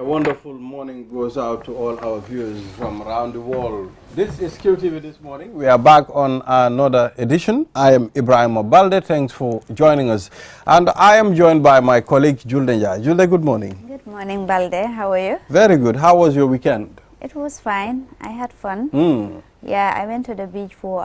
A wonderful morning goes out to all our viewers from around the world. This is QTV This Morning. We are back on another edition. I am Ibrahim Obalde. Thanks for joining us. And I am joined by my colleague, Julde Njai. Julde, good morning. Good morning, Balde. How are you? Very good. How was your weekend? It was fine. I had fun. Mm. Yeah, I went to the beach for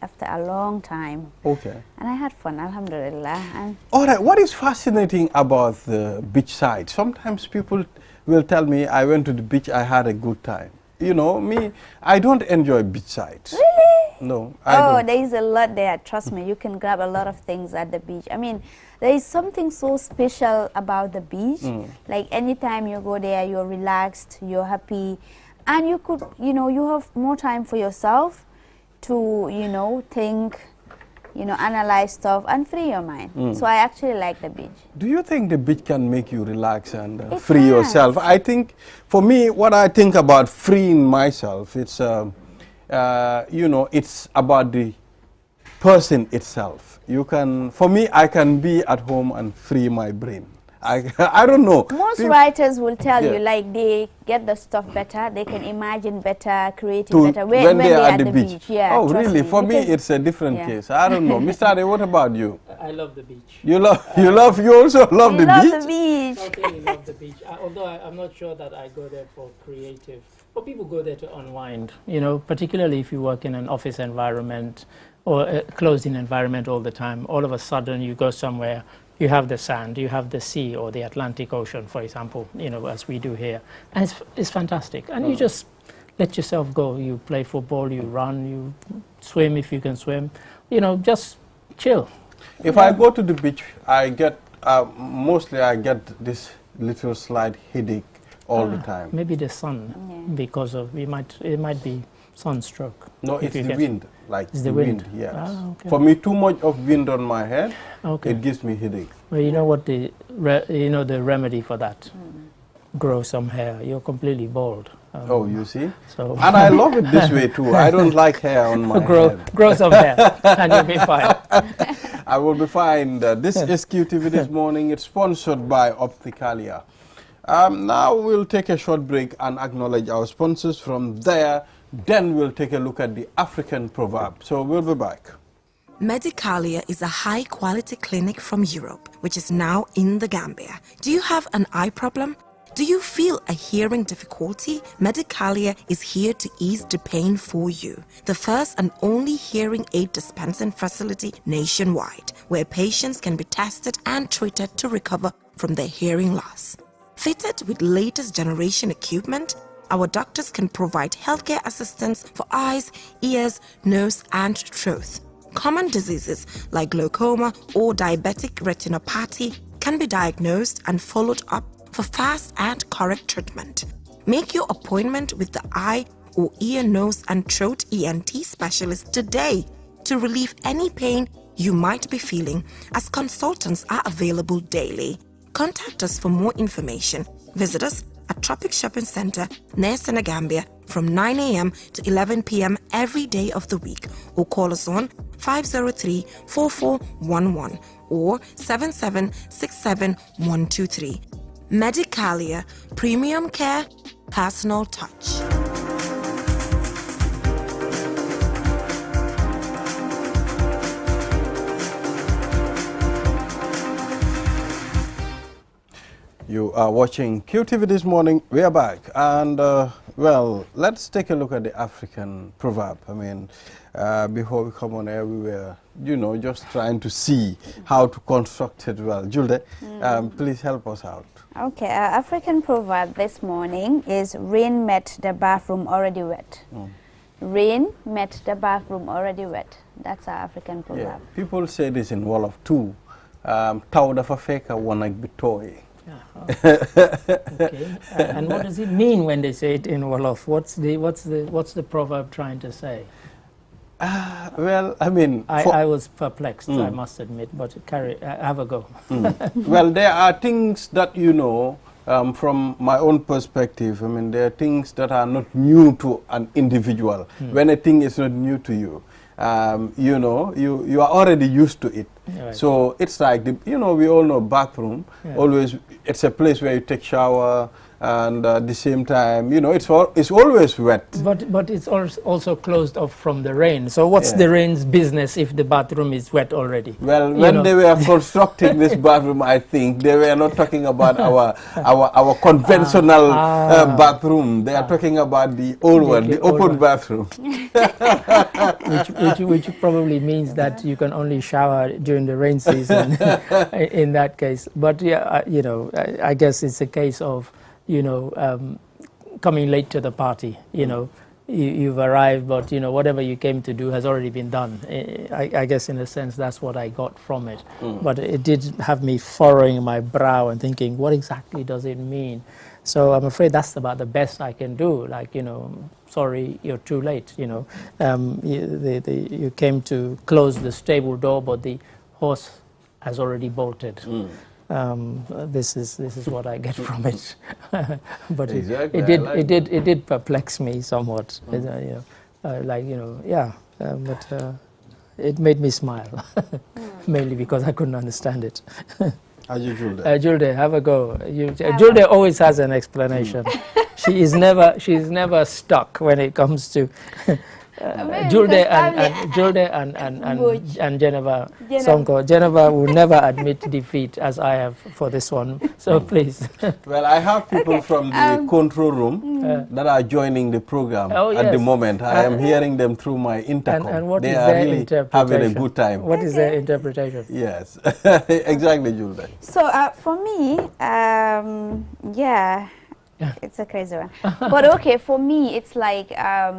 after a long time. Okay. And I had fun, alhamdulillah. And all right. What is fascinating about the beach side? Sometimes people will tell me, I went to the beach, I had a good time. You know, me, I don't enjoy beach sides. really? No, I don't. There is a lot there. Trust me, you can grab a lot of things at the beach. I mean, there is something so special about the beach. Like anytime you go there, you're relaxed, you're happy. And you could, you have more time for yourself to, think, analyze stuff and free your mind. So I actually like the beach. Do you think the beach can make you relax and free can. yourself? I think, for me, what I think about freeing myself, it's, it's about the person itself. For me, I can be at home and free my brain. I don't know. Most writers will tell you, like, they get the stuff better, they can imagine better, create it better when they are at the beach. Yeah, oh, really? For me, it's a different case. I don't know. Mr. Ade, what about you? I love the beach. You also love the beach? The beach. I really love the beach. Although I'm not sure that I go there for creative. But people go there to unwind, particularly if you work in an office environment or a closed-in environment all the time. All of a sudden, you go somewhere, you have the sand, you have the sea or the Atlantic Ocean, for example, as we do here. And it's fantastic. And you just let yourself go. You play football, you run, you swim if you can swim, just chill. If I go to the beach, I get, mostly I get this little slight headache all the time. Maybe the sun, because of, it might be sunstroke. No, it's the wind. Like it's the wind. Yes. Okay. For me, too much of wind on my head, okay, it gives me headache. Well, you know what the remedy for that? Grow some hair. You're completely bald. Oh, you see? So and I love it this way too. I don't like hair on my head. Grow some hair and you'll be fine. I will be fine. This is QTV This Morning. It's sponsored by Opticalia. Now we'll take a short break and acknowledge our sponsors. From there, then we'll take a look at the African proverb. So we'll be back. Medicalia is a high-quality clinic from Europe, which is now in the Gambia. Do you have an eye problem? Do you feel a hearing difficulty? Medicalia is here to ease the pain for you. The first and only hearing aid dispensing facility nationwide, where patients can be tested and treated to recover from their hearing loss. Fitted with latest generation equipment, our doctors can provide healthcare assistance for eyes, ears, nose, and throat. Common diseases like glaucoma or diabetic retinopathy can be diagnosed and followed up for fast and correct treatment. Make your appointment with the eye or ear, nose, and throat ENT specialist today to relieve any pain you might be feeling, as consultants are available daily. Contact us for more information. Visit us at Tropic Shopping Center near Senegambia from 9 a.m. to 11 p.m. every day of the week, or call us on 503-4411 or 7767-123. Medicalia, premium care, personal touch. You are watching QTV This Morning. We are back. And, well, let's take a look at the African proverb. I mean, before we come on air, we were, just trying to see how to construct it well. Julde, please help us out. Okay, our African proverb this morning is rain met the bathroom already wet. Rain met the bathroom already wet. That's our African proverb. Yeah. People say this in Wolof too. Taw dafa feka wanag bi tooy. Okay. And what does it mean when they say it in Wolof? What's the proverb trying to say? Well, I mean, I was perplexed, I must admit, but have a go. Well, there are things that from my own perspective. I mean, there are things that are not new to an individual. When a thing is not new to you, you are already used to it. Right. So it's like we all know bathroom. Yeah. Always, it's a place where you take shower and at the same time, you know, it's always wet. But it's also closed off from the rain. So what's the rain's business if the bathroom is wet already? Well, when they were constructing this bathroom, I think they were not talking about our conventional bathroom. They are talking about the old one, the open bathroom. which probably means that you can only shower during the rain season in that case. But yeah, you know, I guess it's a case of, you know, coming late to the party. You know, you've arrived, but you know, whatever you came to do has already been done. I guess in a sense that's what I got from it. But it did have me furrowing my brow and thinking, what exactly does it mean? So I'm afraid that's about the best I can do. Like, you know, sorry, you're too late. You know, you came to close the stable door, but the horse has already bolted. This is what I get from it. But exactly. it did perplex me somewhat. You know, like, you know, yeah. But it made me smile, mainly because I couldn't understand it. Julde, have a go. Julde always has an explanation. She's never stuck when it comes to Julde and Geneva Sonko. Geneva will not admit defeat as I have for this one. So please. Well, I have people from the control room that are joining the program at the moment. I am hearing them through my intercom. And what they is are their really having a good time. What is their interpretation? Yes, exactly, Julde. So for me, yeah, it's a crazy one. But okay, for me, it's like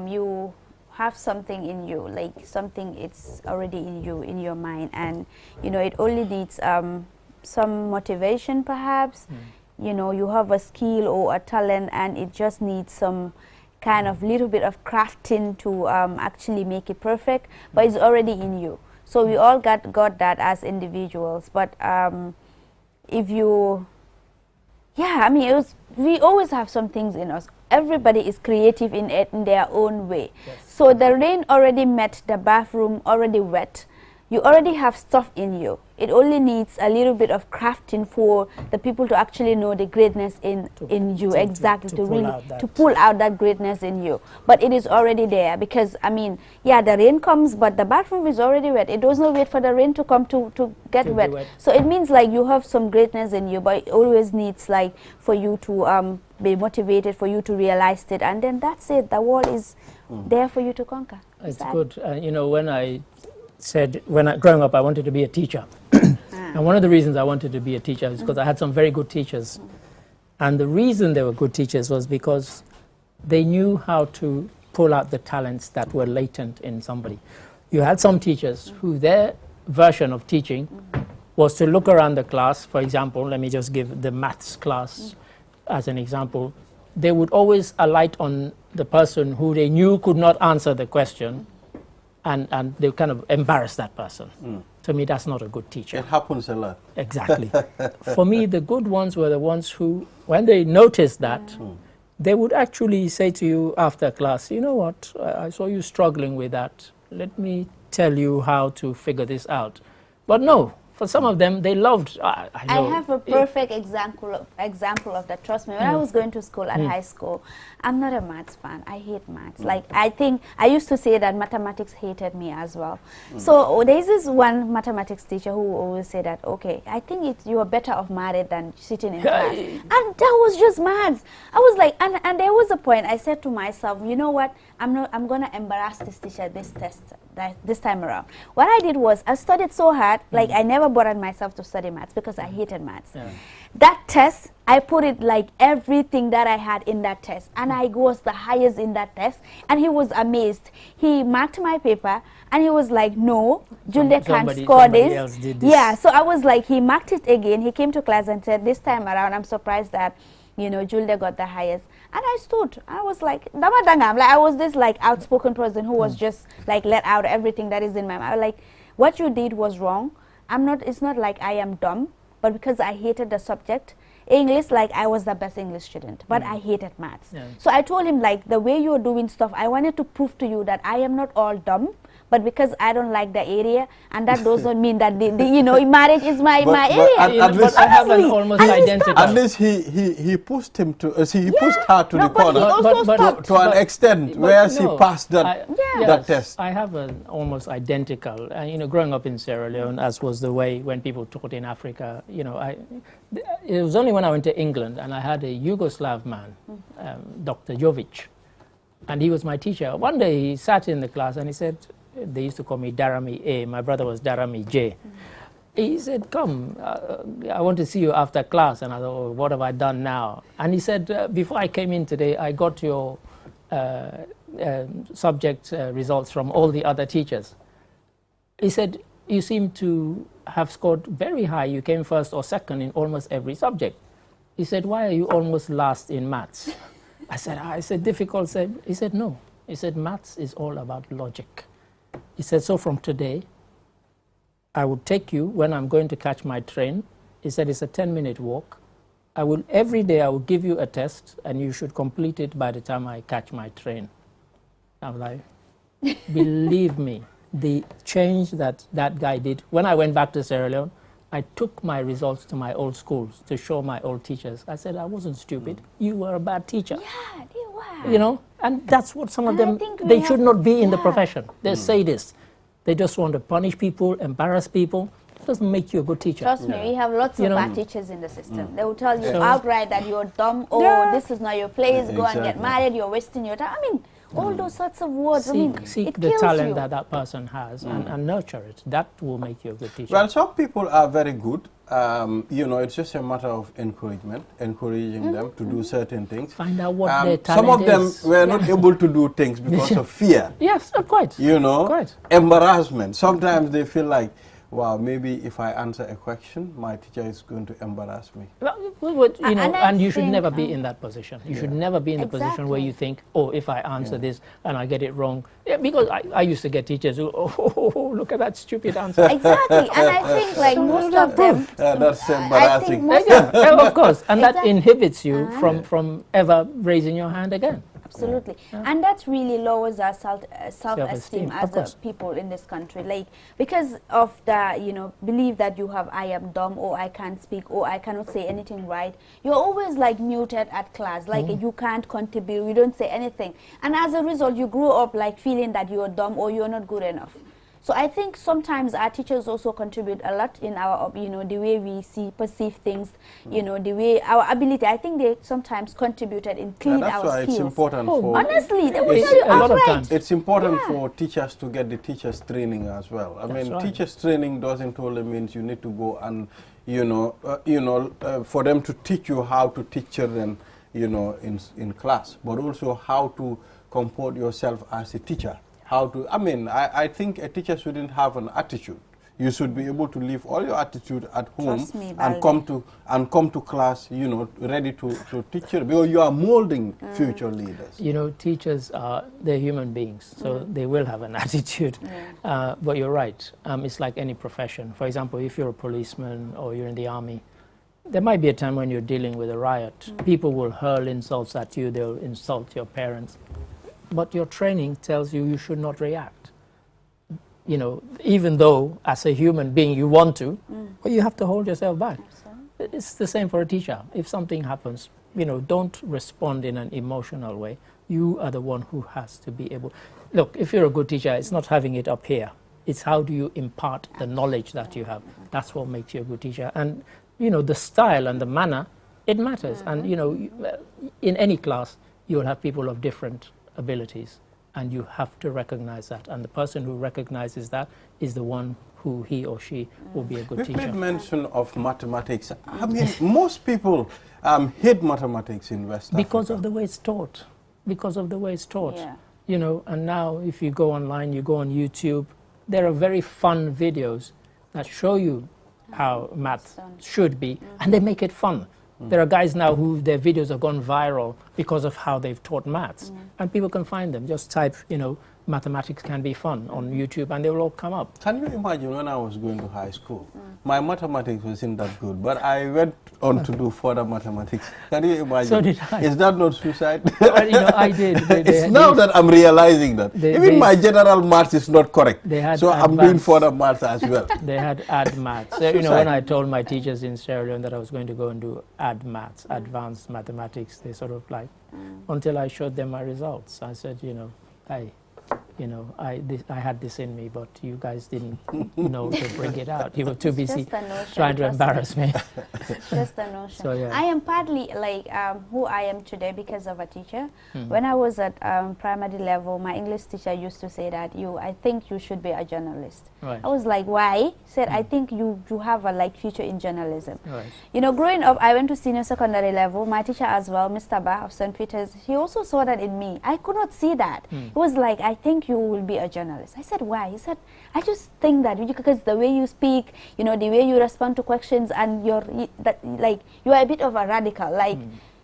you have something in you, like something it's already in you, in your mind, and you know, it only needs some motivation perhaps. You know, you have a skill or a talent and it just needs some kind of little bit of crafting to actually make it perfect, but it's already in you. So we all got that as individuals, but if you, yeah, I mean, we always have some things in us. Everybody is creative in their own way. Yes. So the rain already met the bathroom, already wet. You already have stuff in you. It only needs a little bit of crafting for the people to actually know the greatness in you, exactly, to pull out that greatness in you. But it is already there because, I mean, yeah, the rain comes, but the bathroom is already wet. It does not wait for the rain to come to get wet. So it means like you have some greatness in you, but it always needs like for you to be motivated, for you to realize it, and then that's it. The wall is there for you to conquer. It's good. You know, when I said, growing up, I wanted to be a teacher. And one of the reasons I wanted to be a teacher is because I had some very good teachers. And the reason they were good teachers was because they knew how to pull out the talents that were latent in somebody. You had some teachers who their version of teaching was to look around the class. For example, let me just give the maths class as an example. They would always alight on the person who they knew could not answer the question, and they kind of embarrass that person. To me, that's not a good teacher. It happens a lot. Exactly. For me, the good ones were the ones who, when they noticed that, they would actually say to you after class, you know what, I saw you struggling with that. Let me tell you how to figure this out. But no, for some of them, they loved. I have a perfect example of that. Trust me, when I was going to school at high school, I'm not a maths fan. I hate maths. Like, I think I used to say that mathematics hated me as well. So there's this one mathematics teacher who always said that, okay, I think you are better off married than sitting in class. And that was just maths. I was like, and there was a point I said to myself, you know what? I'm gonna embarrass this teacher this time around. What I did was I studied so hard, like I never bothered myself to study maths because I hated maths. That test, I put it like everything that I had in that test, and I was the highest in that test, and he was amazed. He marked my paper and he was like, no, Julia can't score this. Yeah, so I was like, he marked it again. He came to class and said, this time around, I'm surprised that, you know, Julia got the highest. And I stood. I was like, Damadangam. Like, I was this like outspoken person who was just like let out everything that is in my mind. I was like, what you did was wrong. It's not like I am dumb, but because I hated the subject, English, like I was the best English student, but I hated maths. So I told him, like, the way you're doing stuff, I wanted to prove to you that I am not all dumb, but because I don't like the area, and that doesn't mean that you know, marriage is my area. At least I have an almost identical. At least he pushed him to he pushed her to the corner to an extent where she passed that that test. I have an almost identical. You know, growing up in Sierra Leone, as was the way when people taught in Africa. You know, it was only when I went to England and I had a Yugoslav man, Dr. Jovic, and he was my teacher. One day he sat in the class and he said, they used to call me Darami A. My brother was Darami J. He said, come, I want to see you after class. And I thought, oh, what have I done now? And he said, before I came in today, I got your subject results from all the other teachers. He said, you seem to have scored very high. You came first or second in almost every subject. He said, why are you almost last in maths? I said, difficult. He said, no. He said, maths is all about logic. He said, so from today, I will take you when I'm going to catch my train. He said, it's a 10-minute walk. Every day I will give you a test, and you should complete it by the time I catch my train. I'm like, believe me, the change that guy did. When I went back to Sierra Leone, I took my results to my old schools to show my old teachers. I said, I wasn't stupid. You were a bad teacher. Yeah, you were. You know, and that's what some of them, they should not be in the profession. They say this. They just want to punish people, embarrass people. It doesn't make you a good teacher. Trust me, we have lots of bad teachers in the system. They will tell you outright that you're dumb, this is not your place, go and get married, you're wasting your time. I mean, all those sorts of words. Seek the talent that person has and nurture it. That will make you a good teacher. Well, some people are very good. You know, it's just a matter of encouragement, encouraging them to do certain things. Find out what their talent is. Some of them were not able to do things because of fear. Yes, quite. You know, quite. Embarrassment. Sometimes they feel like, wow, maybe if I answer a question, my teacher is going to embarrass me. Well, you know, and you should never be in that position. You should never be in the position where you think, oh, if I answer this and I get it wrong. Yeah, because I used to get teachers who, oh, look at that stupid answer. Exactly, and I think like most of them. That's embarrassing. Of course, and that inhibits you from ever raising your hand again. Absolutely, and that really lowers our self-esteem as a people in this country, like because of the belief that you have, I am dumb, or I can't speak, or I cannot say anything right. You're always like muted at class, like you can't contribute, you don't say anything, and as a result, you grew up like feeling that you're dumb or you're not good enough. So I think sometimes our teachers also contribute a lot in our, the way we perceive things, the way our ability. I think they sometimes contributed in cleaning our skills. That's why it's important for. Honestly, they will tell you outright. It's important for teachers to get the teachers training as well. I mean, teachers training doesn't only mean you need to go and, for them to teach you how to teach children, in class, but also how to comport yourself as a teacher. I think a teacher shouldn't have an attitude. You should be able to leave all your attitude at home and come to class, ready to teach you, because you are molding future leaders. Teachers they're human beings, so they will have an attitude. But you're right. It's like any profession. For example, if you're a policeman or you're in the army, there might be a time when you're dealing with a riot. People will hurl insults at you. They'll insult your parents. But your training tells you should not react. Even though as a human being you want to, but you have to hold yourself back. Absolutely. It's the same for a teacher. If something happens, don't respond in an emotional way. You are the one who has to be able. Look, if you're a good teacher, it's not having it up here. It's how do you impart the knowledge that you have. That's what makes you a good teacher. And, the style and the manner, it matters. And, in any class, you will have people of different abilities, and you have to recognize that, and the person who recognizes that is the one who he or she will be a good teacher. We made mention of mathematics. I mean, most people hate mathematics in West Africa. Because of the way it's taught. And now if you go online, you go on YouTube, there are very fun videos that show you how math should be, and they make it fun. There are guys now who their videos have gone viral because of how they've taught maths, and people can find them. Just type, mathematics can be fun on YouTube, and they will all come up. Can you imagine when I was going to high school, my mathematics wasn't that good, but I went on to do further mathematics. Can you imagine? So did I. Is that not suicide? Well, you know, I did. It's now that I'm realizing that. Even my general maths is not correct. So I'm doing further maths as well. They had add maths. So, you know, when I told my teachers in Sierra Leone that I was going to go and do add maths, advanced mathematics, they sort of like, until I showed them my results, I said, you know, I had this in me, but you guys didn't know to bring it out. You were too busy trying to embarrass me. Just the notion. So, yeah. I am partly like who I am today because of a teacher. When I was at primary level, my English teacher used to say that I think you should be a journalist. Right. I was like, why? He said, I think you have a like future in journalism. Right. You know, growing up, I went to senior secondary level. My teacher as well, Mr. Ba of St. Peter's, he also saw that in me. I could not see that. He was like, I think you will be a journalist. I said, why? He said, I just think that because the way you speak, you know, the way you respond to questions, and you are a bit of a radical. Like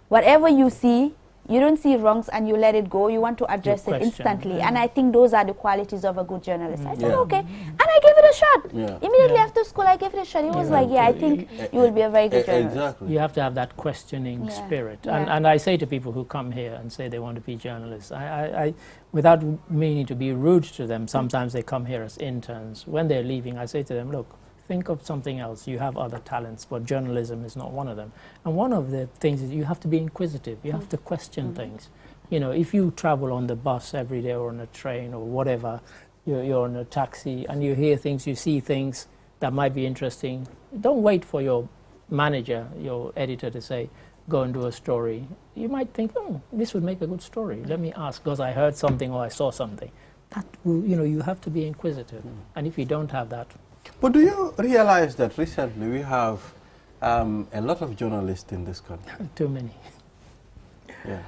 whatever you see, you don't see wrongs and you let it go. You want to address it instantly. And I think those are the qualities of a good journalist. I said, okay. And I gave it a shot. Immediately after school, I gave it a shot. He was like, yeah, I think you will be a very good journalist. Exactly. You have to have that questioning spirit. And I say to people who come here and say they want to be journalists, I without meaning to be rude to them, sometimes they come here as interns. When they're leaving, I say to them, look, think of something else. You have other talents, but journalism is not one of them. And one of the things is you have to be inquisitive. You have to question things. You know, if you travel on the bus every day or on a train or whatever, you're on a taxi and you hear things, you see things that might be interesting, don't wait for your manager, your editor to say, go and do a story. You might think, oh, this would make a good story. Let me ask because I heard something or I saw something. That will, you know, you have to be inquisitive. And if you don't have that, but do you realize that recently we have a lot of journalists in this country? Too many. Yeah.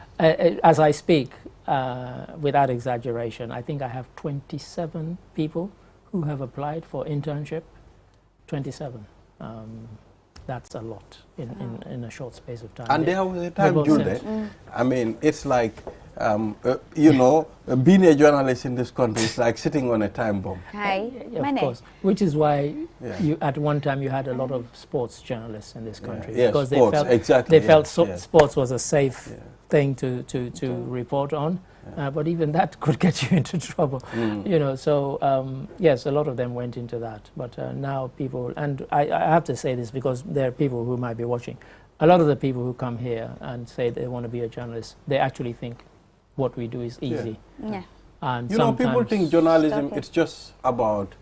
As I speak, without exaggeration, I think I have 27 people who have applied for internship. 27. That's a lot in a short space of time. And there was a time, Jude, I mean, it's like, you know, being a journalist in this country is like sitting on a time bomb. Of course, which is why you, at one time you had a lot of sports journalists in this country because they felt sports was a safe thing to report on. But even that could get you into trouble, you know. So yes, a lot of them went into that. But now people, and I have to say this because there are people who might be watching. A lot of the people who come here and say they want to be a journalist, they actually think what we do is easy. And you know, people think journalism it's just about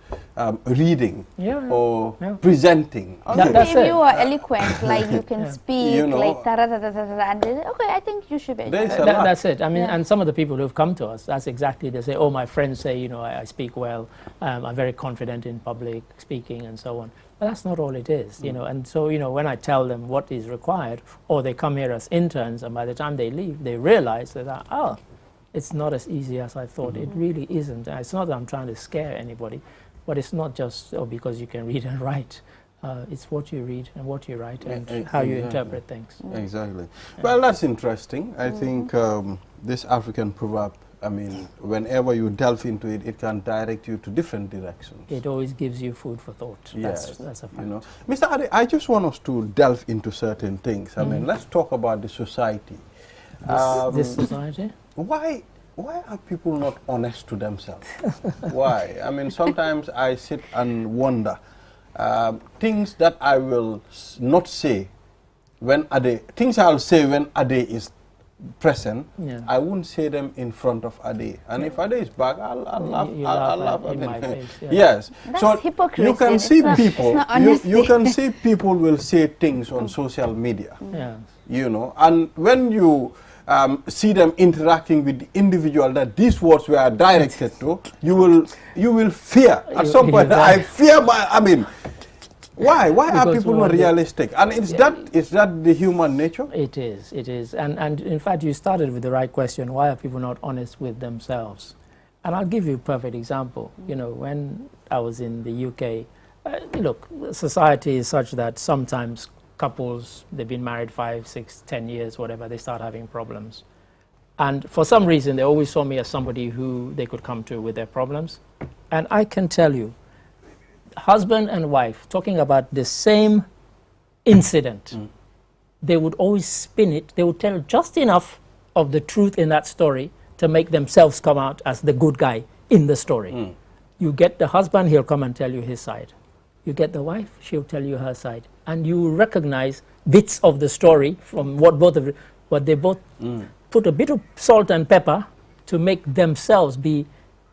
reading or presenting. Or if you are eloquent, like you can speak, you know, like and okay, I think you should be. That's it. I mean, and some of the people who've come to us, that's exactly, they say, oh, my friends say, you know, I speak well, I'm very confident in public speaking and so on. But that's not all it is, you know. And so, you know, when I tell them what is required, or they come here as interns, and by the time they leave, they realize that, oh, it's not as easy as I thought. It really isn't. It's not that I'm trying to scare anybody, but it's not just because you can read and write. It's what you read and what you write and how you interpret things. Exactly. Well, that's interesting. I think this African proverb, I mean, whenever you delve into it, it can direct you to different directions. It always gives you food for thought. Yes, that's a fact. You know, Mr. Ade, I just want us to delve into certain things. I mean, let's talk about the society. This society? Why are people not honest to themselves? Why? I mean, sometimes I sit and wonder. Things that I will not say when Ade, things I'll say when Ade is present, I won't say them in front of Ade. And if Ade is back, I'll laugh at my face. Yes. That's so hypocrisy. you can see people. You can see people will say things on social media. You know, and when you see them interacting with the individual that these words were directed to, you will fear. At some point, I fear my. I mean, why are people not realistic? And is that the human nature? It is. And in fact, you started with the right question. Why are people not honest with themselves? And I'll give you a perfect example. You know, when I was in the UK, look, society is such that sometimes couples, they've been married 5, 6, 10 years, whatever, they start having problems. And for some reason, they always saw me as somebody who they could come to with their problems. And I can tell you, husband and wife talking about the same incident, they would always spin it. They would tell just enough of the truth in that story to make themselves come out as the good guy in the story. You get the husband, he'll come and tell you his side. You get the wife, she'll tell you her side. And you will recognize bits of the story from what they both put a bit of salt and pepper to make themselves be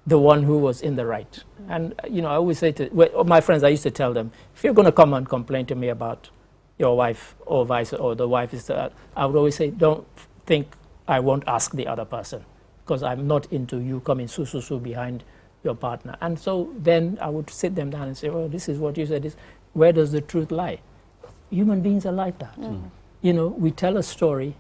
the one who was in the right. And I always say to my friends, I used to tell them, if you're going to come and complain to me about your wife or the wife is I would always say, don't think I won't ask the other person, because I'm not into you coming su behind your partner. And so then I would sit them down and say, oh, this is what you said. Where does the truth lie? Human beings are like that. We tell a story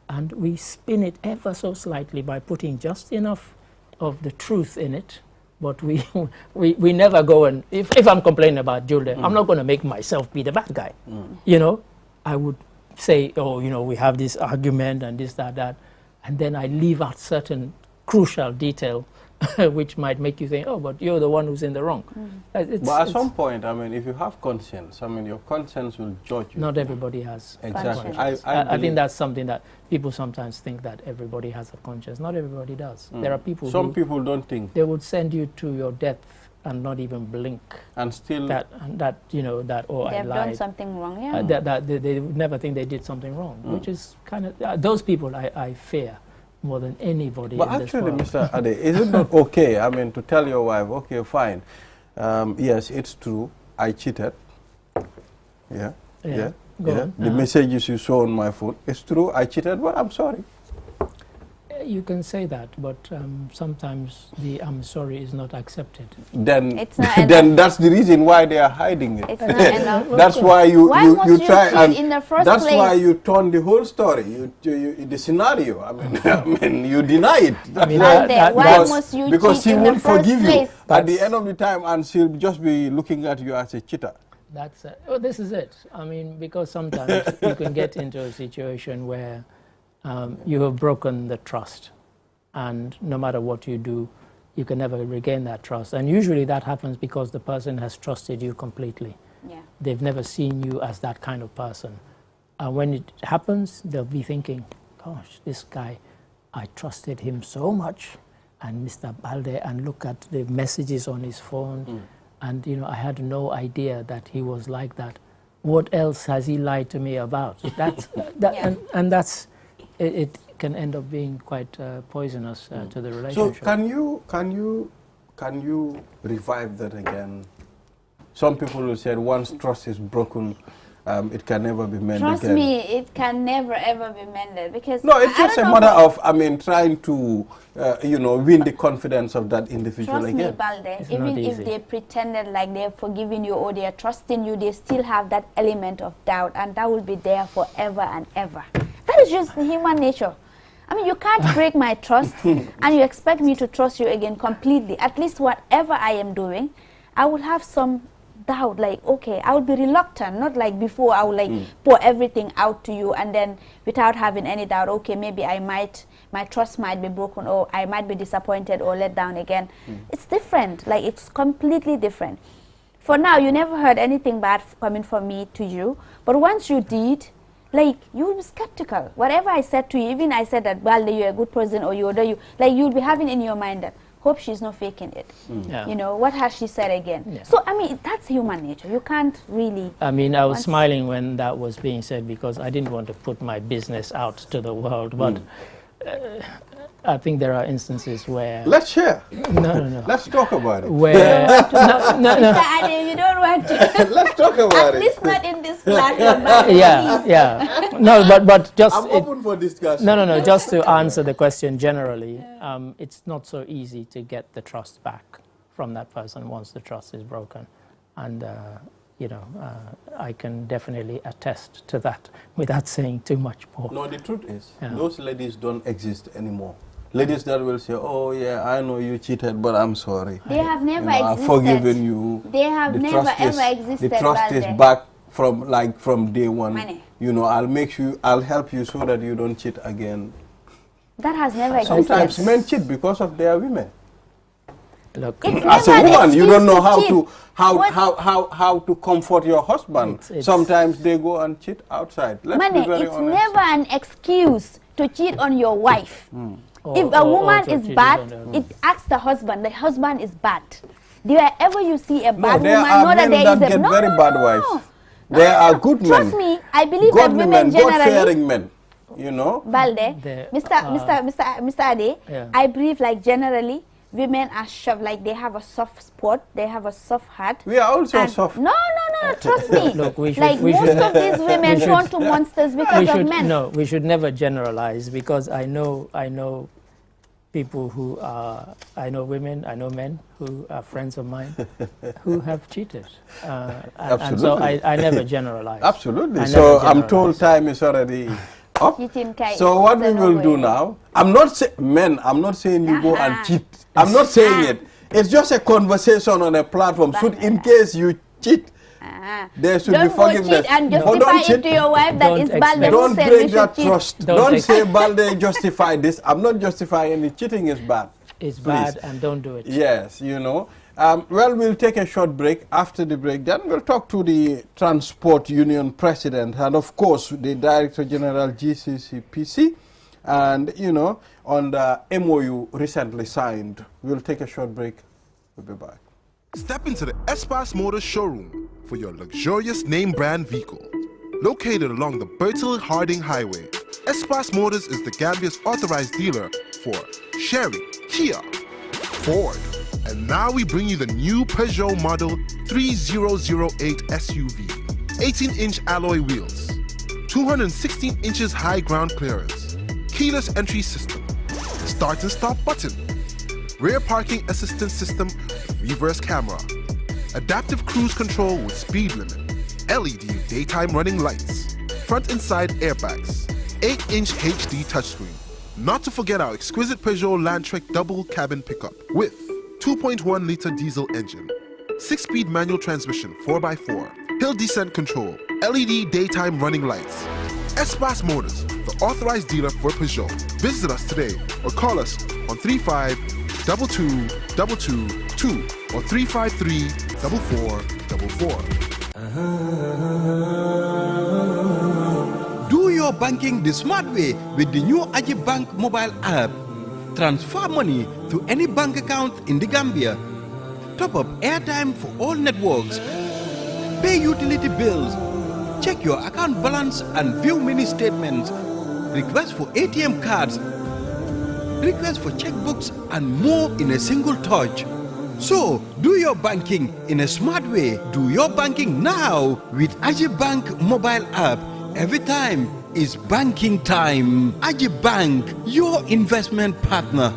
and we spin it ever so slightly by putting just enough of the truth in it. But we never go and, if I'm complaining about Julia, I'm not going to make myself be the bad guy. I would say, oh, we have this argument and this, that, and then I leave out certain crucial detail which might make you think, oh, but you're the one who's in the wrong. But at some point, I mean, if you have conscience, I mean, your conscience will judge you. Not everybody has. Exactly. I think that's something that people sometimes think, that everybody has a conscience. Not everybody does. There are people Some people don't think. They would send you to your death and not even blink. And still... That oh, I lied. They've done something wrong, yeah. They would never think they did something wrong, which is kind of... those people I fear more than anybody but in this world. But actually, Mr. Ade, is it not okay, I mean, to tell your wife, okay, fine, yes, it's true, I cheated, the messages you saw on my phone, it's true, I cheated, but I'm sorry. You can say that, but sometimes the I'm sorry is not accepted. Then, it's not then that's the reason why they are hiding it. It's not enough. That's why you try, and in the first that's place? why you turn the whole story, the scenario. I mean, you deny it. Why must you because cheat she in won't the first forgive place? you at the end of the time, and she'll just be looking at you as a cheater. That's this is it. I mean, because sometimes you can get into a situation where you have broken the trust, and no matter what you do, you can never regain that trust. And usually that happens because the person has trusted you completely. Yeah. They've never seen you as that kind of person. And when it happens, they'll be thinking, gosh, this guy, I trusted him so much, and Mr. Balde, and look at the messages on his phone, and I had no idea that he was like that. What else has he lied to me about? That's and that's... It can end up being quite poisonous to the relationship. So can you revive that again? Some people will say once trust is broken, it can never be mended again. Trust me, it can never ever be mended, because no, it's just a matter of trying to win the confidence of that individual again. Trust me, Balde, even if they pretended like they're forgiving you or they're trusting you, they still have that element of doubt, and that will be there forever and ever. That is just human nature. I mean, you can't break my trust and you expect me to trust you again completely. At least whatever I am doing, I will have some doubt, like, okay, I would be reluctant, not like before I would pour everything out to you, and then without having any doubt, okay, maybe my trust might be broken, or I might be disappointed or let down again. It's different, like it's completely different. For now, you never heard anything bad coming from me to you, but once you did, like, you will be skeptical. Whatever I said to you, even I said that, well, you're a good person, or you'll be having in your mind that, hope she's not faking it. What has she said again? Yeah. So, I mean, that's human nature. You can't really... I mean, I was smiling when that was being said, because I didn't want to put my business out to the world, but I think there are instances where... Let's share. No. Let's talk about it. Where... no. Mr. Ade, you don't want to. Let's talk about it. At least not in this platform. Yeah. No, but just... I'm open for discussion. No. Just to answer the question generally, it's not so easy to get the trust back from that person once the trust is broken. And, I can definitely attest to that without saying too much more. No, the truth is, those ladies don't exist anymore. Ladies that will say, oh yeah, I know you cheated, but I'm sorry. They have never existed. I've forgiven you. They have never ever existed. The trust is back from day one. Money. I'll help you so that you don't cheat again. That has never existed. Sometimes men cheat because of their women. Look, It's As a never an woman, you don't know excuse how to comfort your husband. It's- Sometimes they go and cheat outside. Let's be Money, very it's honest. never an excuse to cheat on your wife. If a Or woman to is cheat bad, on them. it asks the husband is bad. Wherever you see a No, bad there woman, are know that men there that is a get no, very no, bad no. wives. No, There no, are no. good men. Trust me, I believe that Godly women men, generally, God-fearing men. You know? Balde, The, Mr. Ade, Yeah. I believe like generally women are soft, like they have a soft spot, they have a soft heart. We are also And soft. No, trust me. Look, we should- like we most should- of these women should- turn to monsters because of men. No, we should never generalize, because I know people who are, I know women, I know men who are friends of mine who have cheated. And so I never generalize. Absolutely. I So never I'm told generalize. time is already up. Cheating kai So what we is will do nowhere. now, I'm not saying you go and cheat. I'm not saying it. It's just a conversation on a platform. Should in case you cheat, there should Don't be go forgiveness. cheat and But justify don't it cheat. to your wife that Don't is expect- Balde who Don't said we break should that cheat. trust. Don't Don't ex- say Balde justify this. I'm not justifying any cheating is bad. It's Please. bad, and don't do it. Yes, you know. Well, we'll take a short break. After the break, then we'll talk to the Transport Union President and, of course, the Director General GCCPC, and, you know, on the MOU recently signed. We'll take a short break. We'll be back. Step into the Espas Motors showroom for your luxurious name brand vehicle. Located along the Bertil Harding Highway, Espas Motors is the Gambia's authorized dealer for Chery, Kia, Ford, and now we bring you the new Peugeot model 3008 SUV. 18-inch alloy wheels, 216 inches high ground clearance, keyless entry system, start and stop button, rear parking assistance system with reverse camera, adaptive cruise control with speed limit, LED daytime running lights, front and side airbags, 8-inch HD touchscreen. Not to forget our exquisite Peugeot Landtrek double cabin pickup with 2.1-liter diesel engine, 6-speed manual transmission 4x4, hill descent control, LED daytime running lights. Espas Motors, the authorized dealer for Peugeot. Visit us today or call us on 35-2222 or 353-4444. Do your banking the smart way with the new Aji Bank mobile app. Transfer money to any bank account in the Gambia. Top up airtime for all networks. Pay utility bills. Check your account balance and view mini statements. Request for ATM cards. Request for checkbooks and more in a single touch. So, do your banking in a smart way. Do your banking now with Aji Bank mobile app. Every time is banking time. Aji Bank, your investment partner.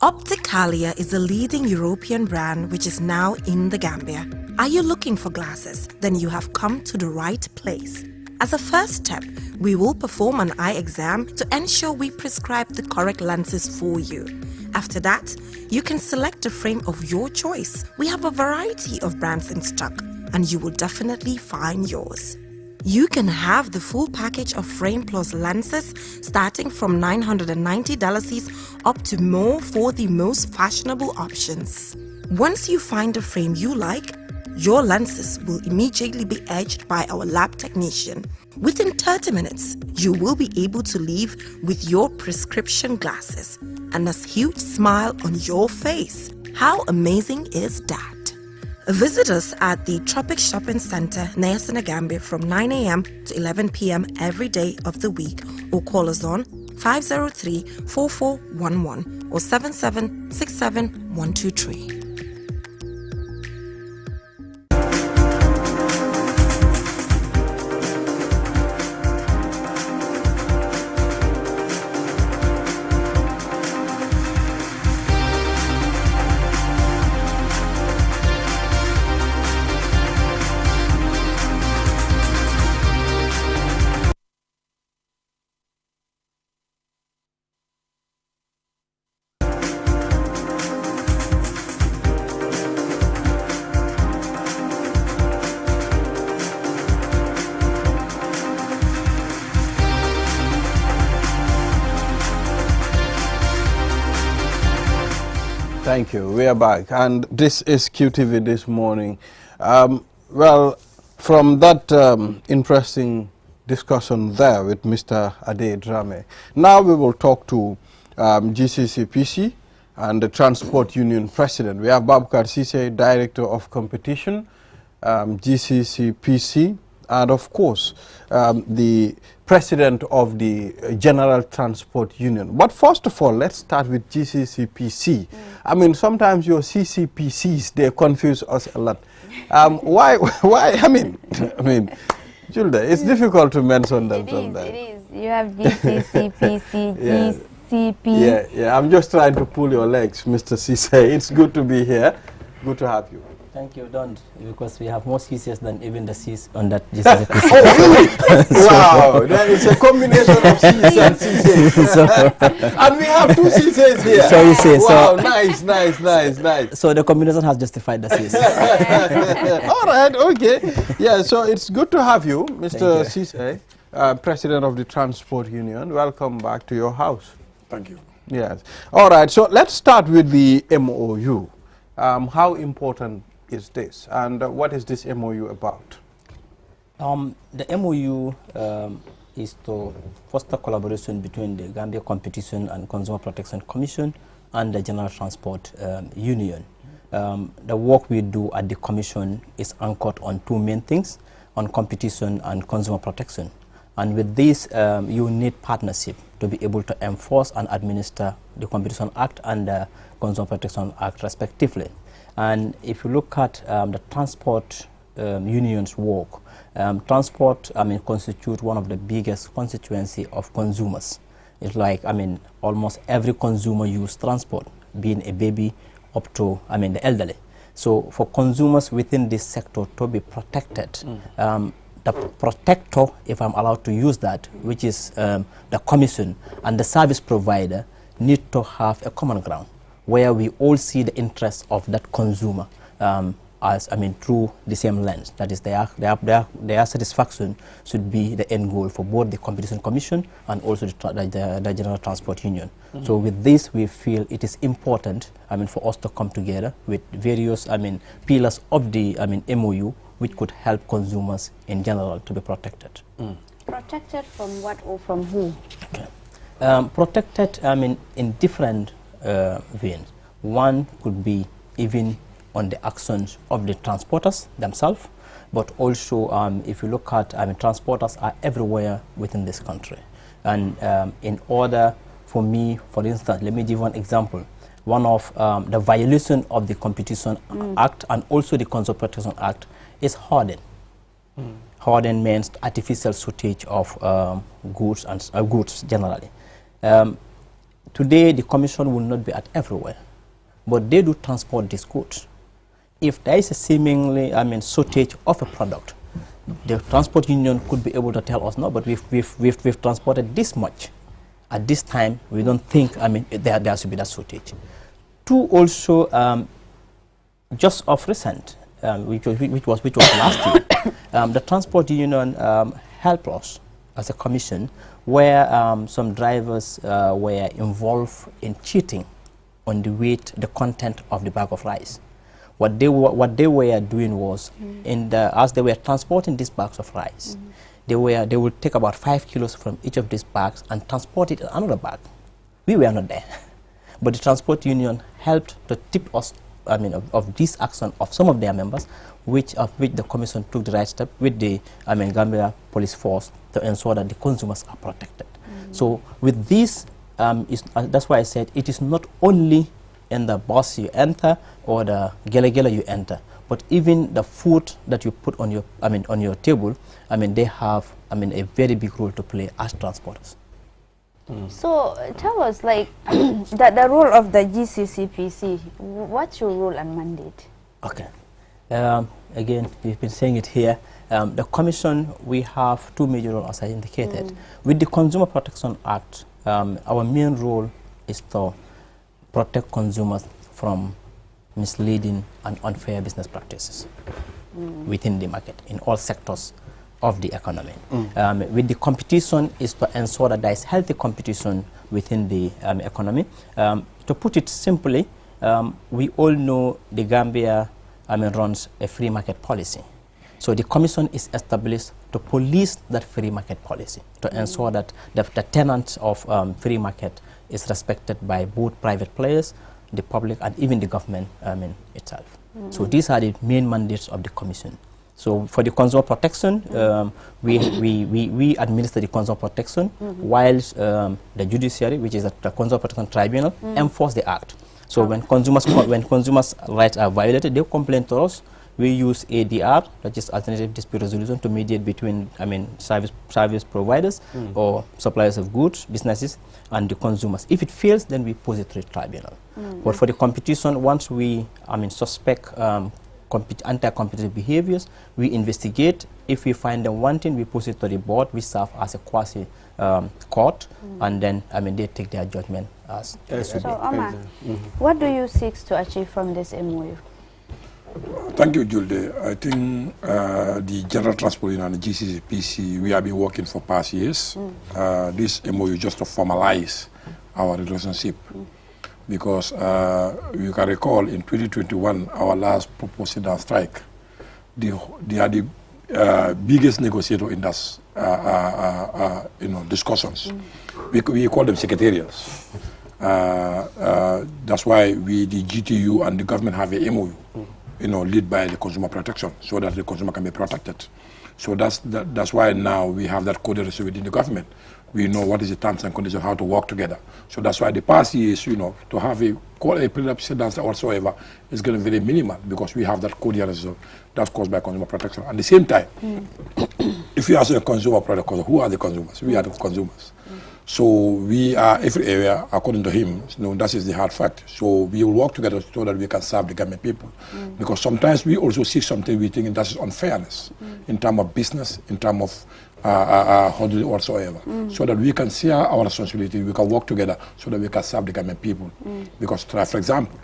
Opticalia is a leading European brand which is now in the Gambia. Are you looking for glasses? Then you have come to the right place. As a first step, we will perform an eye exam to ensure we prescribe the correct lenses for you. After that, you can select a frame of your choice. We have a variety of brands in stock, and you will definitely find yours. You can have the full package of frame plus lenses starting from $990 up to more for the most fashionable options. Once you find a frame you like, your lenses will immediately be edged by our lab technician. Within 30 minutes, you will be able to leave with your prescription glasses and a huge smile on your face. How amazing is that? Visit us at the Tropic Shopping Center near Senegambia from 9 a.m. to 11 p.m. every day of the week, or call us on 503-4411 or 7767-123. Thank you. We are back, and this is QTV this morning. Well, from that interesting discussion there with Mr. Ade Drame, now we will talk to GCCPC and the Transport Union President. We have Babkar Sise, Director of Competition, GCCPC, and of course, the President of the General Transport Union. But first of all, let's start with GCCPC. I mean, sometimes your CCPCs, they confuse us a lot. Why, I mean, Julde, it's difficult to mention them sometimes. It is. You have GCCPC, GCP. Yeah, I'm just trying to pull your legs, Mr. Sise. It's good to be here. Good to have you. Thank you, don't, because we have more CCs than even the Cs on that GCCPC. Oh, really? Wow, that is a combination of Cs and CCs. And we have two CCs here. So you say, wow, nice. So the combination has justified the Cs. All right, okay. Yeah, so it's good to have you, Mr. Sise, President of the Transport Union. Welcome back to your house. Thank you. Yes. All right, so let's start with the MOU. How important is this, and what is this MOU about? The MOU is to foster collaboration between the Gambia Competition and Consumer Protection Commission and the General Transport Union. The work we do at the Commission is anchored on two main things, on competition and consumer protection. And with this, you need partnership to be able to enforce and administer the Competition Act and the Consumer Protection Act respectively. And if you look at the transport union's work, transport, constitute one of the biggest constituency of consumers. It's like, almost every consumer use transport, being a baby up to, the elderly. So for consumers within this sector to be protected, the protector, if I'm allowed to use that, which is the commission and the service provider, need to have a common ground where we all see the interests of that consumer through the same lens. That is, their satisfaction should be the end goal for both the Competition Commission and also the General Transport Union. So with this, we feel it is important, for us to come together with various, pillars of the, MOU, which could help consumers in general to be protected. Protected from what or from who? Okay. Protected, in different veins. One could be even on the actions of the transporters themselves, but also if you look at, transporters are everywhere within this country. And in order for me, for instance, let me give one example. One of the violation of the Competition Act and also the Consumer Protection Act is hoarding. Hoarding means artificial shortage of goods and goods generally. Today, the Commission will not be at everywhere, but they do transport these goods. If there is a seemingly, shortage of a product, the Transport Union could be able to tell us, no, but we've transported this much. At this time, we don't think, there should be that shortage. Two, also, just of recent, which was last year, the Transport Union helped us as a commission where some drivers were involved in cheating on the weight, the content of the bag of rice. What they were doing was, as they were transporting these bags of rice, they would take about 5 kilos from each of these bags and transport it in another bag. We were not there, but the Transport Union helped to tip us, of this action of some of their members, which the Commission took the right step with the Gambia Police Force to ensure that the consumers are protected. So with this, that's why I said it is not only in the bus you enter or the gele you enter, but even the food that you put on your on your table, they have a very big role to play as transporters. So tell us, like, the role of the GCCPC. What's your role and mandate? Okay. Again, we've been saying it here. The Commission, we have two major roles, as I indicated. With the Consumer Protection Act, our main role is to protect consumers from misleading and unfair business practices within the market in all sectors of the economy. With the competition is to ensure that there is healthy competition within the economy. To put it simply, we all know the Gambia runs a free market policy. So the commission is established to police that free market policy, to ensure that the tenets of free market is respected by both private players, the public, and even the government itself. So these are the main mandates of the commission. So for the consumer protection, we administer the consumer protection, whilst the judiciary, which is the consumer protection tribunal, enforce the act. So when consumers' rights are violated, they complain to us. We use ADR, that is alternative dispute resolution, to mediate between service providers or suppliers of goods, businesses, and the consumers. If it fails, then we pose it to the tribunal. But for the competition, once we suspect anti-competitive behaviors, we investigate. If we find them wanting, we pose it to the board. We serve as a quasi court, and then they take their judgment as so Omar, what do you seek to achieve from this MOU? Thank you, Julde. I think the General Transport Union and the GCCPC, we have been working for past years. This MOU just to formalize our relationship. Because you can recall in 2021, our last proposed sit-down strike, they are the biggest negotiator in this, discussions. We call them secretariats. That's why the GTU and the government have a MOU, led by the consumer protection, so that the consumer can be protected. So that's why now we have that coordination within the government. We know what is the terms and conditions, how to work together. So that's why the past years, to have a pre-sit down or whatsoever is going to be very minimal, because we have that coordination that's caused by consumer protection. At the same time, if you ask a consumer product, who are the consumers? We are the consumers. So we are every area, according to him, that is the hard fact. So we will work together so that we can serve the government people. Because sometimes we also see something we think that is unfairness in terms of business, in terms of holiday whatsoever, so that we can share our responsibility, we can work together so that we can serve the government people. Because, for example,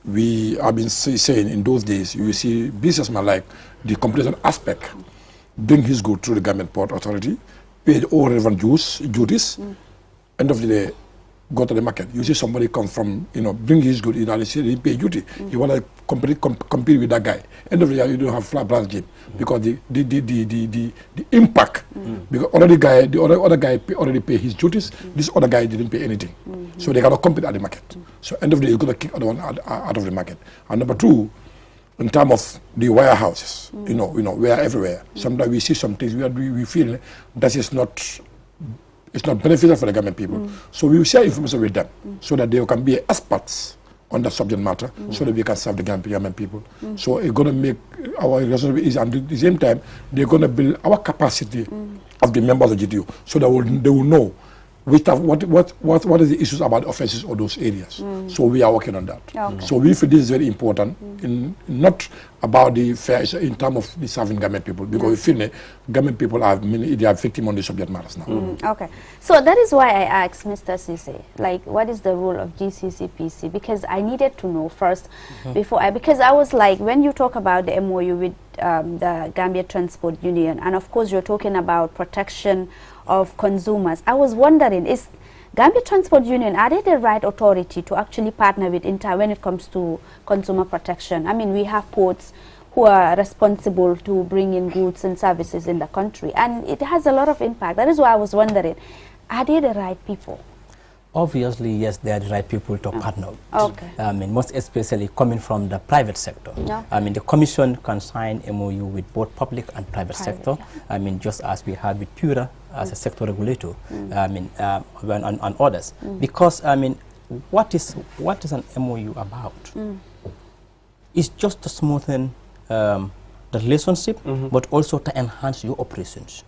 we have been saying in those days, you see businessmen like the competition aspect, bring his good through the government port authority, pay all relevant duties, end of the day, go to the market. You see somebody come from, bring his good, he pay duty. You want to compete with that guy. End of the day, you don't have flat branch game, because the impact, because the other guy already pay his duties, this other guy didn't pay anything. So they cannot compete at the market. So end of the day, you're going to kick other one out of the market. And number two, in terms of the warehouses, we are everywhere. Sometimes we see some things we feel that is not, it's not beneficial for the government people. So we will share information with them so that they can be experts on that subject matter, so that we can serve the government people. So it's going to make our relationship easy, and at the same time, they're going to build our capacity of the members of GTU, so that they will know what are the issues about offenses or those areas. So we are working on that. Okay. So we feel this is very important, not about the fair in terms of the serving government people, because we feel government people they are victims on the subject matters now. Okay, so that is why I asked Mr. Cisse, like, what is the role of GCCPC? Because I needed to know first because I was like, when you talk about the MOU with the Gambia Transport Union, and of course you're talking about protection of consumers, I was wondering, is Gambia Transport Union, are they the right authority to actually partner with Inter when it comes to consumer protection? I mean, we have ports who are responsible to bring in goods and services in the country, and it has a lot of impact. That is why I was wondering, are they the right people? Obviously, yes, they are the right people to partner. Okay. I mean, most especially coming from the private sector. Yeah. I mean, the commission can sign MOU with both public and private sector. Yeah. I mean, just as we have with PURA as a sector regulator. I mean, on others. Because I mean, what is an MOU about? It's just to smoothen the relationship, but also to enhance your operations.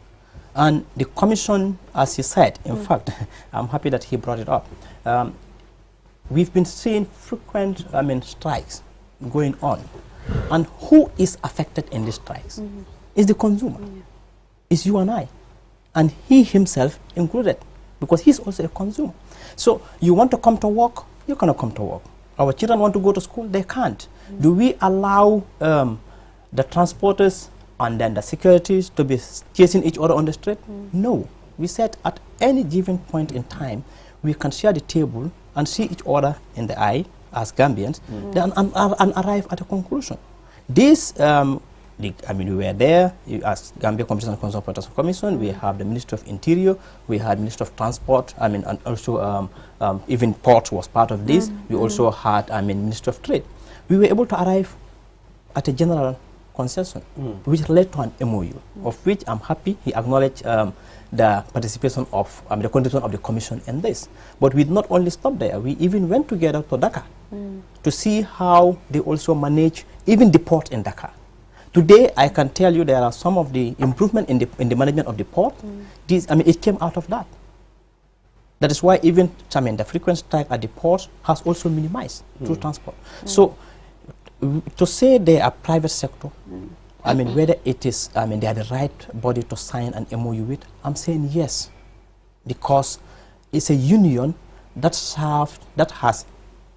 And the commission, as he said, in fact, I'm happy that he brought it up. We've been seeing frequent, strikes going on. And who is affected in these strikes? Is the consumer. It's you and I. And he himself included, because he's also a consumer. So you want to come to work, you cannot come to work. Our children want to go to school, they can't. Do we allow the transporters and then the securities to be chasing each other on the street? No. We said at any given point in time, we can share the table and see each other in the eye as Gambians, and arrive at a conclusion. This, we were there as Gambia Competition and Consumer Protection Commission. We have the Ministry of Interior, we had Ministry of Transport, and also even Port was part of this. We also had, Ministry of Trade. We were able to arrive at a general consensus, which led to an MOU, of which I'm happy he acknowledged the participation of, the contribution of the Commission in this. But we did not only stop there, we even went together to Dakar to see how they also manage even the port in Dakar. Today, I can tell you there are some of the improvement in the management of the port. It came out of that. That is why even, the frequent strike at the port has also minimized through transport. So, to say they are private sector, whether it is, they are the right body to sign an MOU with, I'm saying yes, because it's a union that has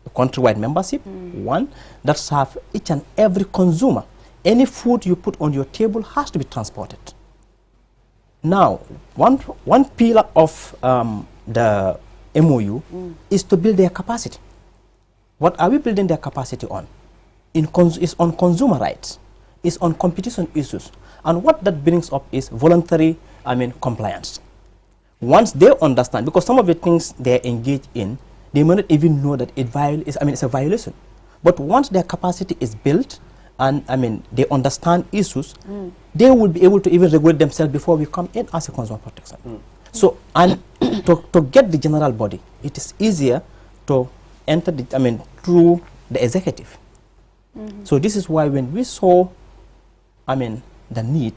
a countrywide membership, one, that serves each and every consumer. Any food you put on your table has to be transported. Now, one pillar of the MOU is to build their capacity. What are we building their capacity on? Is on consumer rights, is on competition issues, and what that brings up is voluntary, compliance. Once they understand, because some of the things they are engaged in, they may not even know that it's a violation. But once their capacity is built, and they understand issues, they will be able to even regulate themselves before we come in as a consumer protection. So, and to get the general body, it is easier to enter the, through the executive. So this is why when we saw, the need,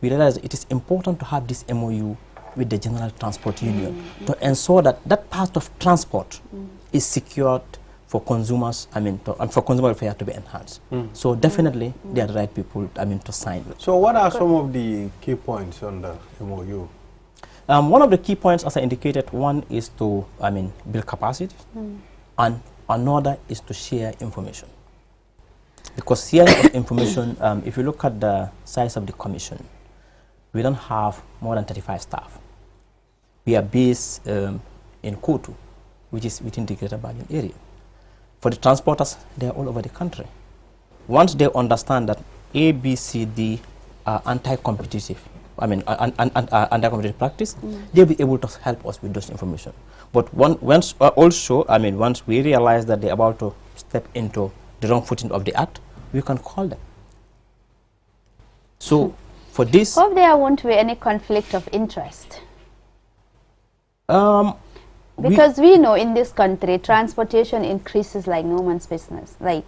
we realized it is important to have this MOU with the General Transport Union to ensure that that part of transport is secured for consumers, for consumer welfare to be enhanced. So definitely they are the right people, to sign. So what are some of the key points on the MOU? One of the key points, as I indicated, one is to, build capacity, and another is to share information. Because sharing of information, if you look at the size of the commission, we don't have more than 35 staff. We are based in Kotu, which is within the Greater Banjul area. For the transporters, they are all over the country. Once they understand that A, B, C, D are anti-competitive, anti-competitive practice, they'll be able to help us with those information. But once we realize that they're about to step into the wrong footing of the act, we can call them. So, for this... Hope there won't be any conflict of interest. Because we know in this country, transportation increases like no man's business. Like,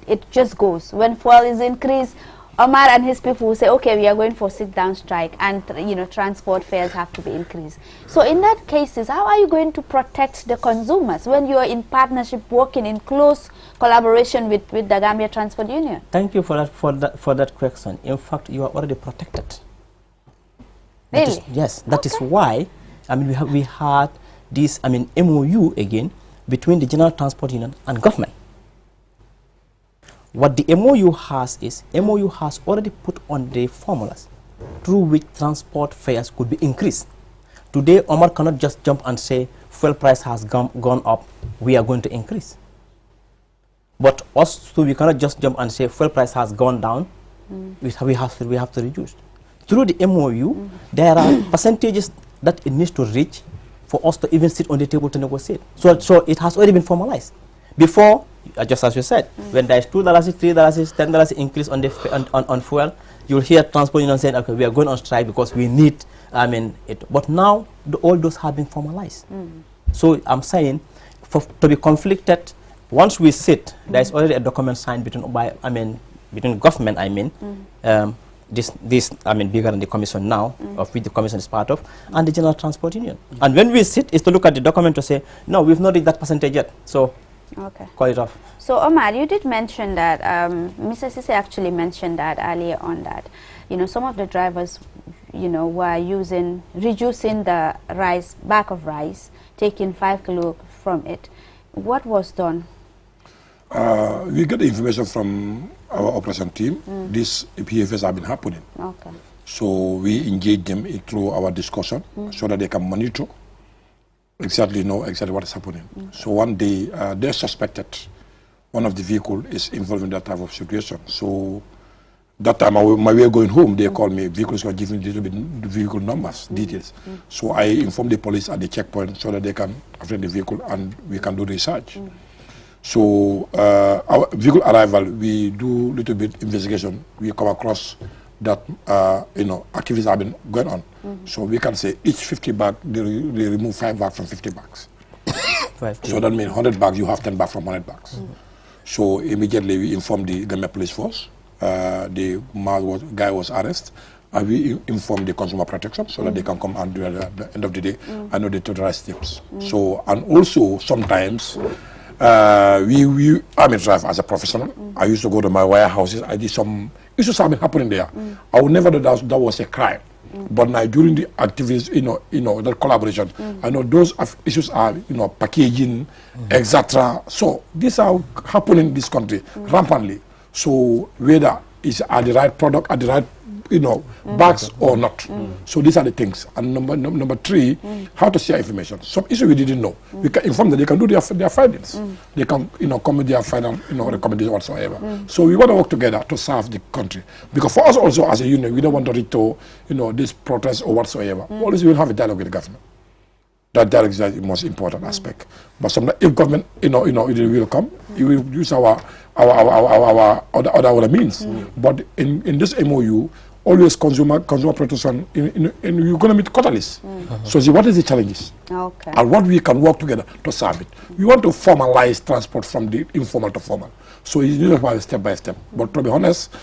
it just goes. When fuel is increased, Omar and his people will say, okay, we are going for sit-down strike, and transport fares have to be increased. So in that cases, how are you going to protect the consumers when you are in partnership, working in close collaboration with the Gambia Transport Union? Thank you for that question. In fact, you are already protected. Really? Yes, that is why we had this MOU again between the General Transport Union and government. What the MOU has is, MOU has already put on the formulas through which transport fares could be increased. Today, Omar cannot just jump and say, fuel price has gone up, we are going to increase. But us too, we cannot just jump and say, fuel price has gone down, we have to reduce. Through the MOU, there are percentages that it needs to reach for us to even sit on the table to negotiate. So it has already been formalized. Before, just as you said, when there is $2, $3, $10 increase on fuel, you'll hear transport union saying, okay, we are going on strike because we need, it. But now, all those have been formalized. So I'm saying, to be conflicted, once we sit, there is already a document signed between government, this bigger than the commission now, of which the commission is part of, and the General Transport Union. And when we sit, is to look at the document to say, no, we've not reached that percentage yet. So. Okay. Call it off. So Omar, you did mention that, Mr. Sise actually mentioned that earlier on, that, some of the drivers, were reducing the bag of rice, taking 5 kilo from it. What was done? We get the information from our operation team. These PFS have been happening. Okay. So we engage them through our discussion so that they can monitor exactly know exactly what is happening. So one day, they suspected one of the vehicle is involved in that type of situation. So that time, my way going home, they called me. Vehicles were giving little bit the vehicle numbers, details. So I informed the police at the checkpoint so that they can apprehend the vehicle and we can do research. So our vehicle arrival, we do little bit investigation. We come across that activities have been going on. So we can say each 50 bags, they remove 5 bags from 50 bags. So that means 100 bags, you have 10 bags from 100 bags. So immediately we informed the Gambia Police Force. The guy was arrested. And we informed the consumer protection so that they can come and do it at the end of the day. I know they took the right steps. So, and also sometimes, I'm a driver as a professional. I used to go to my warehouses. I did some issues have been happening there. I would never know that was a crime. But now during the activities, that collaboration, I know those issues are, packaging, etc. So these are happening in this country rampantly. So whether it's at the right product, at the right, bags or not. So these are the things. And number 3, how to share information. Some issue we didn't know. We can inform them. They can do their findings. They can, come with their final, recommendation whatsoever. So we want to work together to serve the country. Because for us also as a union, we don't want to reach this protest or whatsoever. Always we will have a dialogue with the government. That dialogue is the most important aspect. But sometimes if government, it will come, we will use our other means. But in this MOU, always consumer protection, you're going to meet catalysts. So see, what is the challenges? Okay. And what we can work together to serve it. We want to formalize transport from the informal to formal. So it's not step by step. But to be honest,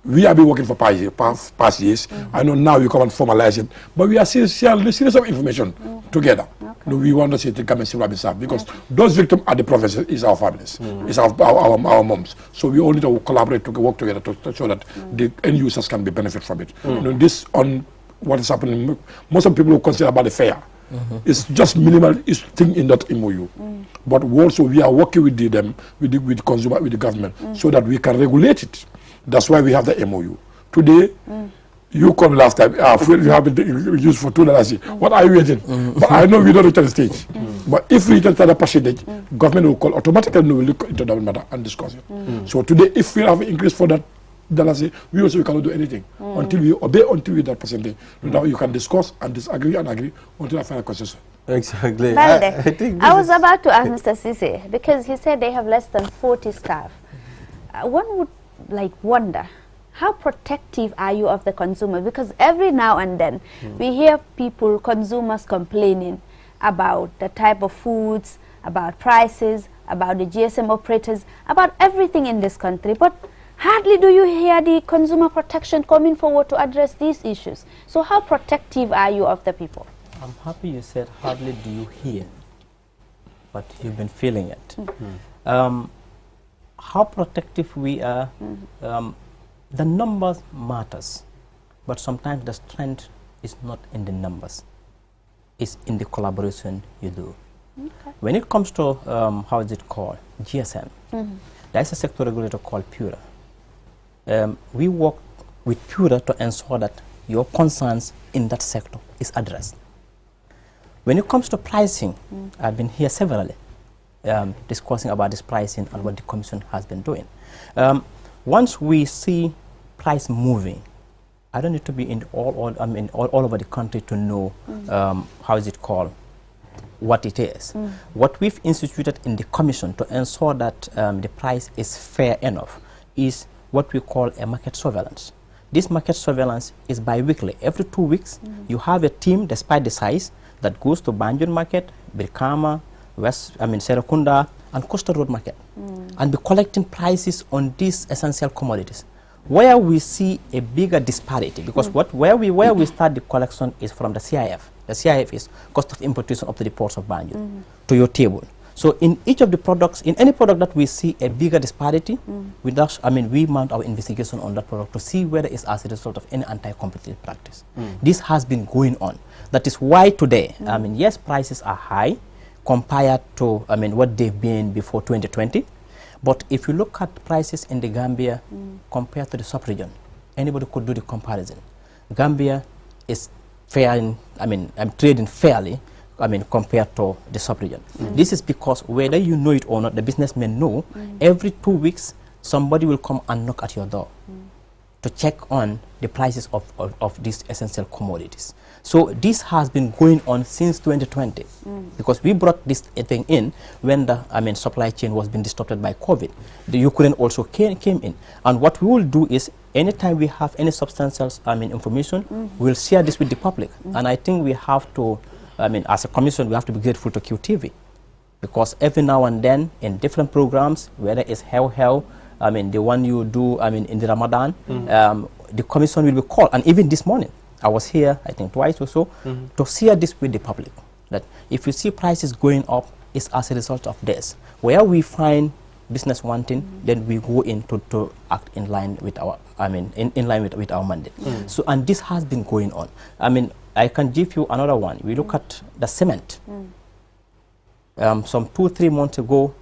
we have been working for past years. I know now we come and formalize it. But we are series of information together. Okay. We want to see the government still be served because those victims at the province is our families, it's our moms. So we all need to collaborate to work together to show that the end users can be benefit from it. This on what is happening, most of the people who consider about the fair. It's just minimal thing in that MOU. But also we are working with the consumer, with the government, so that we can regulate it. That's why we have the MOU. Today, you come last time, you have been used for $2. What are you waiting? But I know we don't reach the stage. But if we reach that percentage, government will call automatically, we will look into that matter and discuss it. So today, if we have an increase for that $, we also cannot do anything until we obey that percentage. Now you can discuss and disagree and agree until I find a consensus. Exactly. I was about to ask Mr. Sise, because he said they have less than 40 staff. One would wonder, how protective are you of the consumer? Because every now and then we hear consumers complaining about the type of foods, about prices, about the GSM operators, about everything in this country. But hardly do you hear the consumer protection coming forward to address these issues. So how protective are you of the people? I'm happy you said hardly do you hear, but you've been feeling it. How protective we are, the numbers matters, but sometimes the strength is not in the numbers, it's in the collaboration you do. Okay. When it comes to, how is it called, GSM, there is a sector regulator called PURA. We work with PURA to ensure that your concerns in that sector is addressed. When it comes to pricing, I've been here severally discussing about this pricing and what the Commission has been doing. Once we see price moving, I don't need to be in all over the country to know how is it called, what it is. What we've instituted in the Commission to ensure that the price is fair enough is what we call a market surveillance. This market surveillance is bi-weekly. Every 2 weeks, you have a team, despite the size, that goes to Banjul Market, Birkama, Serakunda, and Coastal Road Market, and be collecting prices on these essential commodities. Where we see a bigger disparity, because where we start the collection is from the CIF. The CIF is cost of importation up to the ports of Banjul to your table. So in each of the products, in any product that we see a bigger disparity, we mount our investigation on that product to see whether it's as a result of any anti-competitive practice. This has been going on. That is why today, yes, prices are high compared to what they've been before 2020. But if you look at prices in the Gambia compared to the sub-region, anybody could do the comparison. Gambia is fair, trading fairly compared to the sub-region. This is because whether you know it or not, the businessmen know every 2 weeks somebody will come and knock at your door to check on the prices of these essential commodities. So this has been going on since 2020 because we brought this thing in when the supply chain was being disrupted by COVID. The Ukraine also came in, and what we will do is anytime we have any substantial information, we'll share this with the public. And I think we have to, as a commission, we have to be grateful to QTV because every now and then in different programs, whether it's the one you do in the Ramadan, the commission will be called, and even this morning I was here I think twice or so to share this with the public, that if you see prices going up, it's as a result of this. Where we find business wanting, then we go in to act in line with our in line with our mandate. So, and this has been going on. I can give you another one. We look at the cement. Some 2-3 months ago,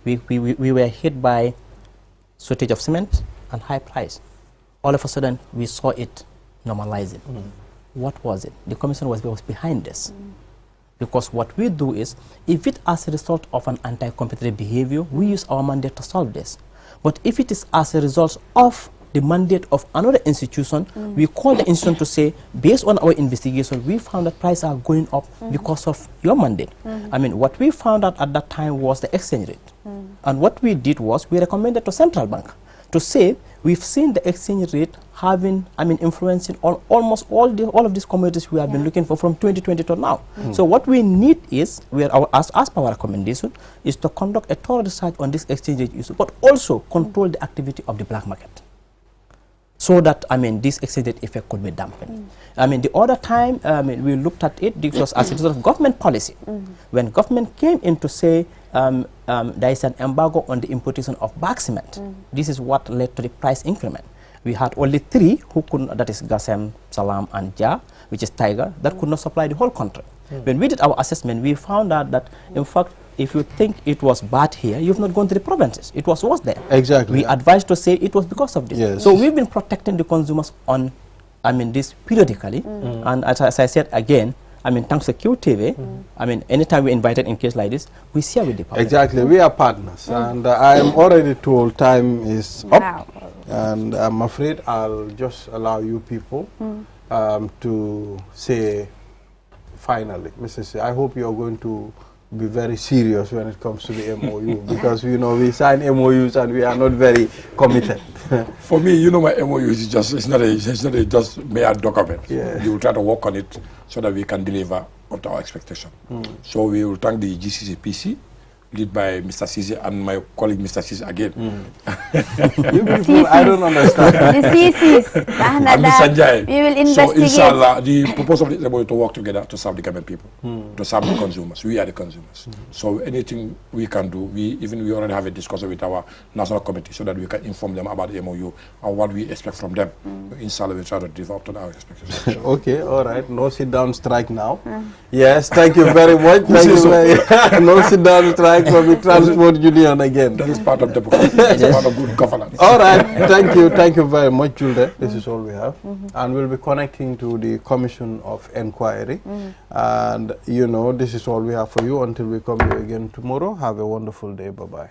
we were hit by shortage of cement and high price. All of a sudden, we saw it normalizing. What was it? The commission was behind this. Because what we do is, if it as a result of an anti-competitive behavior, we use our mandate to solve this. But if it is as a result of the mandate of another institution, we call the institution to say, based on our investigation, we found that prices are going up because of your mandate. What we found out at that time was the exchange rate. And what we did was, we recommended to central bank to say, we've seen the exchange rate having, influencing almost all of these commodities we have been looking for from 2020 to now. So what we need is, as per our recommendation, is to conduct a thorough research on this exchange rate issue, but also control the activity of the black market, so that this exchange rate effect could be dampened. The other time we looked at it because as a result of government policy, when government came in to say there is an embargo on the importation of bag cement, this is what led to the price increment. We had only 3 who could, that is Gasem, Salam and Ja, which is Tiger, that could not supply the whole country. When we did our assessment, we found out that in fact, if you think it was bad here, you've not gone to the provinces. It was worse there. Exactly. We advised to say it was because of this. Yes. So we've been protecting the consumers on, this periodically. And as I said again, thanks to QTV, anytime we're invited in case like this, we share with the public. Exactly. We are partners. And I am already told time is up. And I'm afraid I'll just allow you people to say finally, Mrs. I hope you're going to be very serious when it comes to the MOU because we sign MOUs and we are not very committed. For me, my MOU is it's not a just mere document. You will try to work on it so that we can deliver up to our expectation. So we will thank the GCCPC, led by Mr. Sisi and my colleague Mr. Sisi again. You people, I don't understand. The CCs. We will investigate. So inshallah, the purpose of this is to work together to serve the government people, to serve the consumers. We are the consumers. So anything we can do, we already have a discussion with our national committee so that we can inform them about the MOU and what we expect from them. Inshallah, we try to deliver up to our expectations. Okay, all right. No sit down strike now. Yes, thank you very much. Thank you very no sit down strike from the Transport Union again. That is part of democracy. It's part of good governance. All right. Thank you very much, Julde. This is all we have. And we'll be connecting to the Commission of Inquiry. And, this is all we have for you until we come here again tomorrow. Have a wonderful day. Bye-bye.